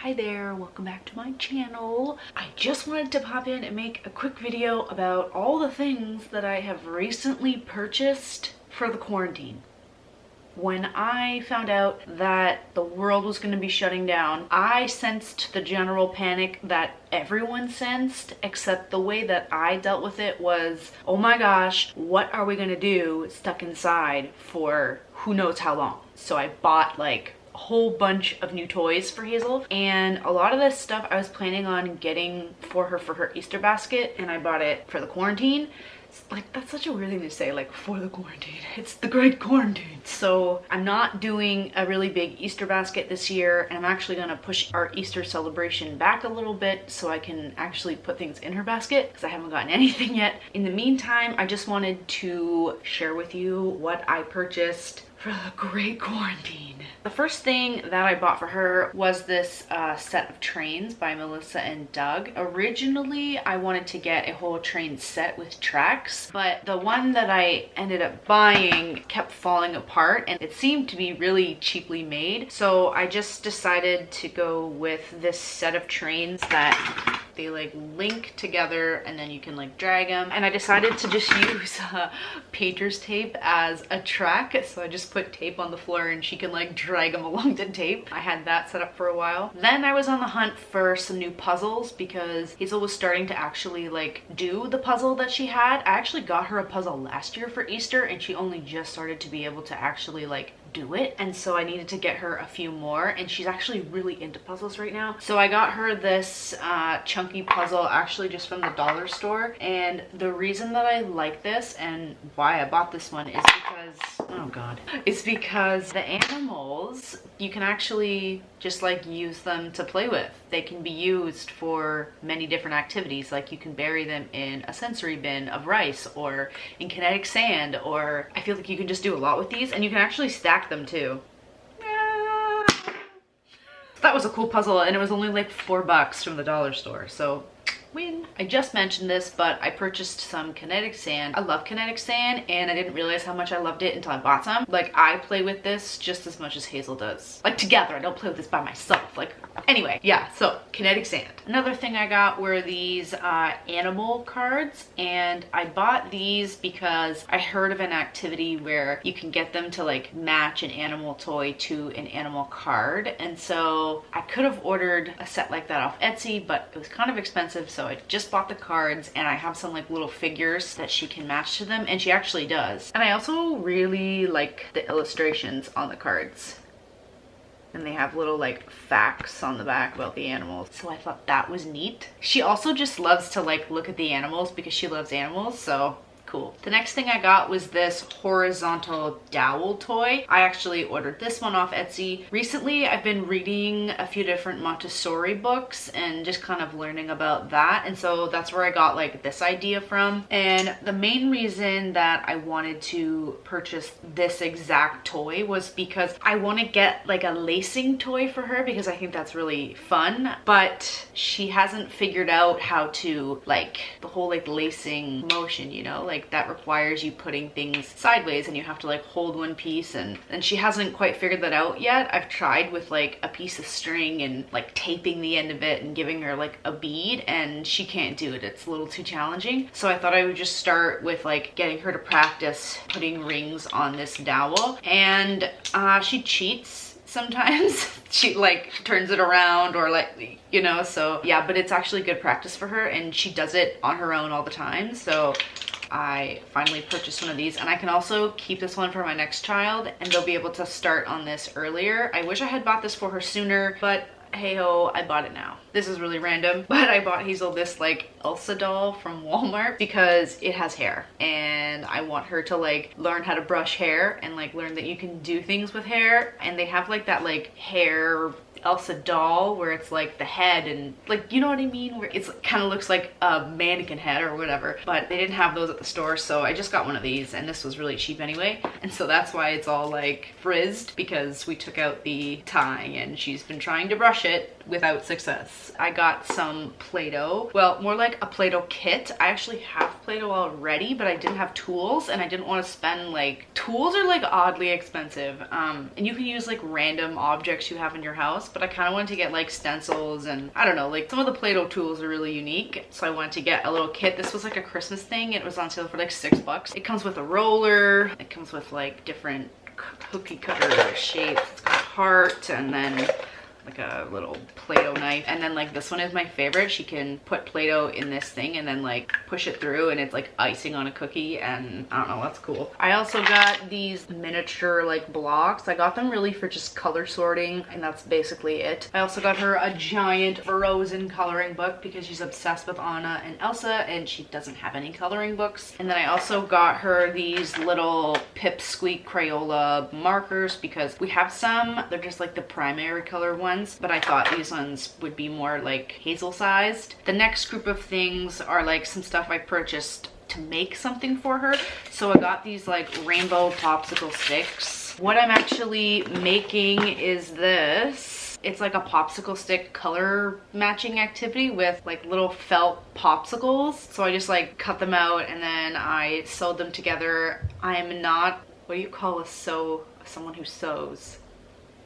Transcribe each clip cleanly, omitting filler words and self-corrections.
Hi there, welcome back to my channel. I just wanted to pop in and make a quick video about all the things that I have recently purchased for the quarantine. When I found out that the world was going to be shutting down, I sensed the general panic that everyone sensed, except the way that I dealt with it was, oh my gosh, what are we going to do stuck inside for who knows how long? So I bought like a whole bunch of new toys for Hazel, and a lot of this stuff I was planning on getting for her Easter basket, and I bought it for the quarantine. Like, that's such a weird thing to say, like, for the quarantine. It's the great quarantine. So I'm not doing a really big Easter basket this year, and I'm actually gonna push our Easter celebration back a little bit so I can actually put things in her basket, because I haven't gotten anything yet. In the meantime, I just wanted to share with you what I purchased for the great quarantine. The first thing that I bought for her was this set of trains by Melissa and Doug. Originally, I wanted to get a whole train set with tracks, but the one that I ended up buying kept falling apart and it seemed to be really cheaply made. So I just decided to go with this set of trains that they like link together and then you can like drag them. And I decided to just use painter's tape as a track. So I just put tape on the floor and she can like drag them along the tape. I had that set up for a while. Then I was on the hunt for some new puzzles because Hazel was starting to actually like do the puzzle that she had. I actually got her a puzzle last year for Easter and she only just started to be able to actually like do it, and so I needed to get her a few more, and she's actually really into puzzles right now. So I got her this chunky puzzle actually just from the dollar store, and the reason that I like this and why I bought this one is because, oh god, it's because the animals, you can actually just like use them to play with. They can be used for many different activities, like you can bury them in a sensory bin of rice or in kinetic sand, or I feel like you can just do a lot with these, and you can actually stack them too. That was a cool puzzle, and it was only like $4 from the dollar store, so win. I just mentioned this, but I purchased some kinetic sand. I love kinetic sand, and I didn't realize how much I loved it until I bought some. Like, I play with this just as much as Hazel does. Like, together. I don't play with this by myself. Like, anyway, yeah, so kinetic sand. Another thing I got were these animal cards, and I bought these because I heard of an activity where you can get them to like match an animal toy to an animal card, and so I could have ordered a set like that off Etsy, but it was kind of expensive, so I just bought the cards, and I have some like little figures that she can match to them, and she actually does. And I also really like the illustrations on the cards. And they have little like facts on the back about the animals. So I thought that was neat. She also just loves to like look at the animals because she loves animals, so cool. The next thing I got was this horizontal dowel toy. I actually ordered this one off Etsy. Recently, I've been reading a few different Montessori books and just kind of learning about that. And so that's where I got like this idea from. And the main reason that I wanted to purchase this exact toy was because I want to get like a lacing toy for her because I think that's really fun. But she hasn't figured out how to like the whole like lacing motion, you know, like that requires you putting things sideways and you have to like hold one piece, and she hasn't quite figured that out yet. I've tried with like a piece of string and like taping the end of it and giving her like a bead, and she can't do it. It's a little too challenging. So I thought I would just start with like getting her to practice putting rings on this dowel, and she cheats sometimes. She like turns it around or like, you know, so yeah, but it's actually good practice for her, and she does it on her own all the time. So I finally purchased one of these, and I can also keep this one for my next child, and they'll be able to start on this earlier. I wish I had bought this for her sooner, but hey ho, I bought it now. This is really random, but I bought Hazel this like Elsa doll from Walmart because it has hair, and I want her to like learn how to brush hair and like learn that you can do things with hair. And they have like that like hair Elsa doll where it's like the head and like, you know what I mean, where it's kind of looks like a mannequin head or whatever, but they didn't have those at the store, so I just got one of these, and this was really cheap anyway. And so that's why it's all like frizzed, because we took out the tie and she's been trying to brush it without success. I got some Play-Doh. Well, more like a Play-Doh kit. I actually have Play-Doh already, but I didn't have tools and I didn't want to spend like, tools are like oddly expensive. And you can use like random objects you have in your house, but I kind of wanted to get like stencils and I don't know, like some of the Play-Doh tools are really unique. So I wanted to get a little kit. This was like a Christmas thing. It was on sale for like $6. It comes with a roller. It comes with like different cookie cutter shapes. It's got a heart and then like a little Play-Doh knife. And then like this one is my favorite. She can put Play-Doh in this thing and then like push it through and it's like icing on a cookie, and I don't know, that's cool. I also got these miniature like blocks. I got them really for just color sorting and that's basically it. I also got her a giant Frozen coloring book because she's obsessed with Anna and Elsa and she doesn't have any coloring books. And then I also got her these little Pipsqueak Crayola markers because we have some, they're just like the primary color ones, but I thought these ones would be more like Hazel sized. The next group of things are like some stuff I purchased to make something for her. So I got these like rainbow popsicle sticks. What I'm actually making is this. It's like a popsicle stick color matching activity with like little felt popsicles. So I just like cut them out and then I sewed them together. I am not, what do you call someone who sews?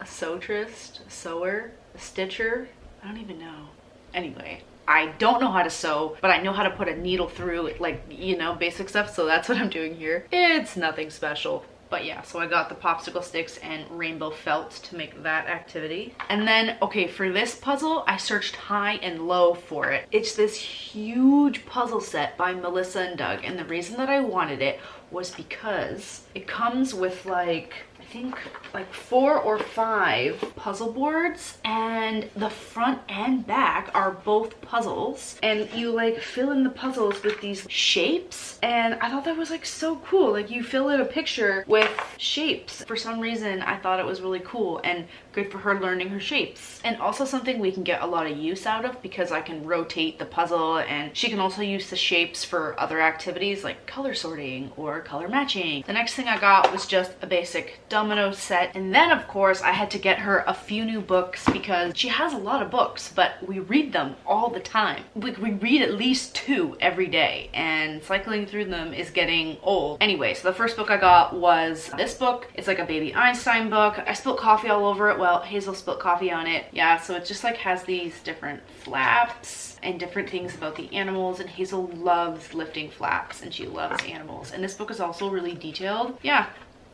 A sewtress, a sewer, a stitcher? I don't even know. Anyway, I don't know how to sew, but I know how to put a needle through it, like, you know, basic stuff. So that's what I'm doing here. It's nothing special. But yeah, so I got the popsicle sticks and rainbow felt to make that activity. And then, okay, for this puzzle, I searched high and low for it. It's this huge puzzle set by Melissa and Doug. And the reason that I wanted it was because it comes with like, I think like 4 or 5 puzzle boards, and the front and back are both puzzles, and you like fill in the puzzles with these shapes. And I thought that was like so cool. Like you fill in a picture with shapes. For some reason I thought it was really cool and good for her learning her shapes, and also something we can get a lot of use out of because I can rotate the puzzle and she can also use the shapes for other activities like color sorting or color matching. The next thing I got was just a basic domino set, and then of course I had to get her a few new books because she has a lot of books, but we read them all the time. We read at least 2 every day, and cycling through them is getting old. Anyway, so the first book I got was this book. It's like a baby Einstein book. I spilled coffee all over it. Well, Hazel spilled coffee on it. Yeah, so it just like has these different flaps and different things about the animals, and Hazel loves lifting flaps and she loves animals. And this book is also really detailed. Yeah,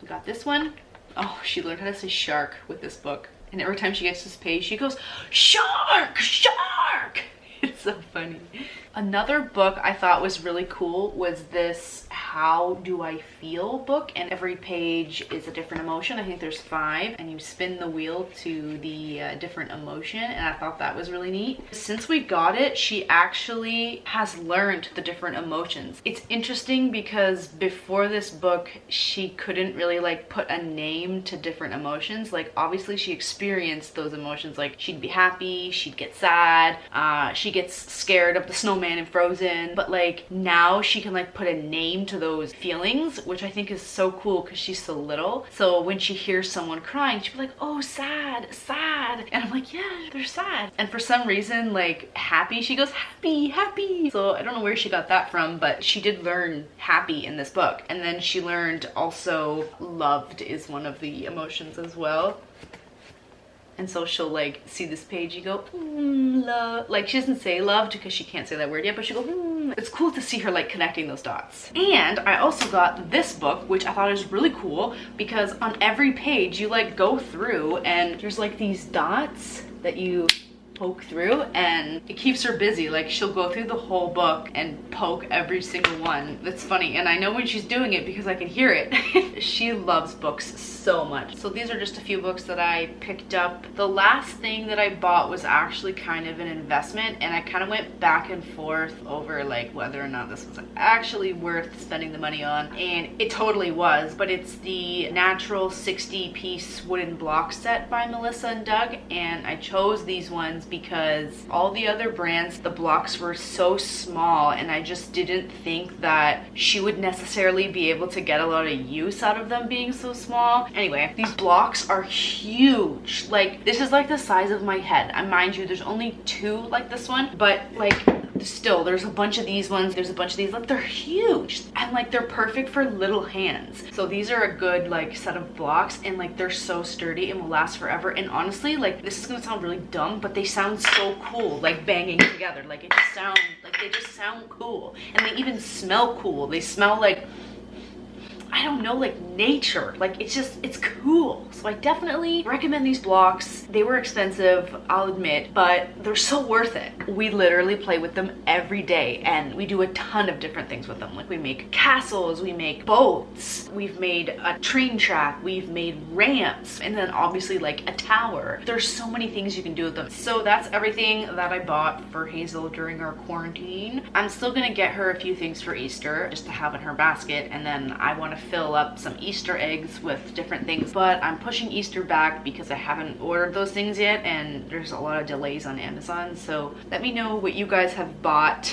we got this one. Oh, she learned how to say shark with this book. And every time she gets this page, she goes, shark, shark. It's so funny. Another book I thought was really cool was this How Do I Feel book, and every page is a different emotion. I think there's 5, and you spin the wheel to the different emotion, and I thought that was really neat. Since we got it, she actually has learned the different emotions. It's interesting because before this book, she couldn't really like put a name to different emotions. Like obviously she experienced those emotions, like she'd be happy, she'd get sad, she gets scared of the snowman in Frozen, but like now she can like put a name to those feelings, which I think is so cool because she's so little. So when she hears someone crying, she'll be like, oh, sad, sad. And I'm like, yeah, they're sad. And for some reason, like happy, she goes happy, happy. So I don't know where she got that from, but she did learn happy in this book. And then she learned also loved is one of the emotions as well. And so she'll like see this page, you go, love. Like she doesn't say loved because she can't say that word yet, but she goes, It's cool to see her like connecting those dots. And I also got this book, which I thought is really cool because on every page you like go through and there's like these dots that you poke through, and it keeps her busy. Like she'll go through the whole book and poke every single one. That's funny, and I know when she's doing it because I can hear it. She loves books so much. So these are just a few books that I picked up. The last thing that I bought was actually kind of an investment, and I kind of went back and forth over like whether or not this was actually worth spending the money on, and it totally was. But it's the Natural 60-piece wooden block set by Melissa and Doug, and I chose these ones because all the other brands, the blocks were so small and I just didn't think that she would necessarily be able to get a lot of use out of them being so small. Anyway, these blocks are huge. Like, this is like the size of my head. And mind you, there's only 2 like this one, but like still there's a bunch of these ones, there's a bunch of these, like they're huge and like they're perfect for little hands. So these are a good like set of blocks, and like they're so sturdy and will last forever. And honestly, like, this is gonna sound really dumb, but they sound so cool, like banging together. Like it just sound like they just sound cool, and they even smell cool. They smell like, I don't know, like nature. Like it's cool. So I definitely recommend these blocks. They were expensive, I'll admit, but they're so worth it. We literally play with them every day and we do a ton of different things with them. Like we make castles, we make boats, we've made a train track, we've made ramps, and then obviously like a tower. There's so many things you can do with them. So that's everything that I bought for Hazel during our quarantine. I'm still gonna get her a few things for Easter just to have in her basket, and then I want to fill up some Easter eggs with different things, but I'm pushing Easter back because I haven't ordered those things yet and there's a lot of delays on Amazon. So let me know what you guys have bought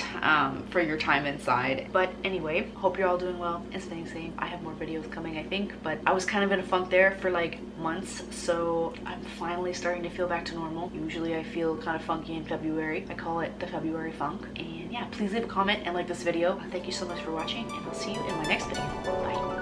for your time inside. But anyway, hope you're all doing well and staying safe. I have more videos coming, I think, but I was kind of in a funk there for like months, so I'm finally starting to feel back to normal. Usually I feel kind of funky in February. I call it the February funk. And yeah, please leave a comment and like this video. Thank you so much for watching, and I'll see you in my next video. Bye.